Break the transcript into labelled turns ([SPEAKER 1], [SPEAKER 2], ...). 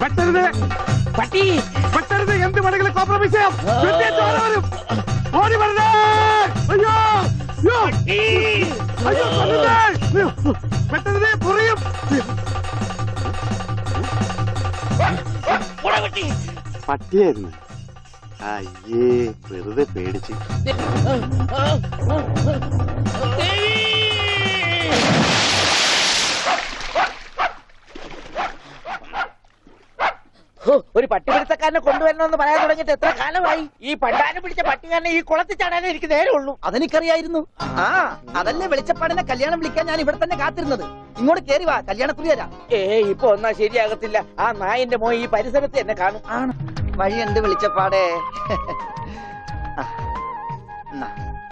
[SPEAKER 1] പെട്ടരുത്
[SPEAKER 2] പട്ടി
[SPEAKER 1] പെട്ടരുത്, എന്ത് വേണമെങ്കിലും കോംപ്രമൈസ് ചെയ്യാം. വരും, ഓടി വരുന്നേ. അയ്യോ അയ്യോ അയ്യോ, പെട്ടരുത്, പുറിയും. പട്ടിയായിരുന്നു. അയ്യേ, വെറുതെ പേടിച്ച്.
[SPEAKER 2] ഒരു പട്ടിപിടുത്തക്കാരനെ കൊണ്ടുവരണമെന്ന് പറയാൻ തുടങ്ങിയിട്ട് എത്ര കാലമായി? ഈ പണ്ടാരം പിടിച്ച പട്ടിക്കാരനെ ഈ കുളത്തിൽ ചാടാനേ എനിക്ക് നേരമുള്ളൂ.
[SPEAKER 3] അതെനിക്കറിയായിരുന്നു. അതല്ലേ വെളിച്ചപ്പാടിനെ കല്യാണം വിളിക്കാൻ ഞാൻ ഇവിടെ തന്നെ കാത്തിരുന്നത്. ഇങ്ങോട്ട് കേറി വാ, കല്യാണക്കുറി തരാം.
[SPEAKER 2] ഇപ്പൊ ഒന്നാ ശരിയാകത്തില്ല. ആ നായന്റെ മോൻ ഈ പരിസരത്ത് എന്നെ കാണും.
[SPEAKER 3] വഴിയുണ്ട് വെളിച്ചപ്പാടേ.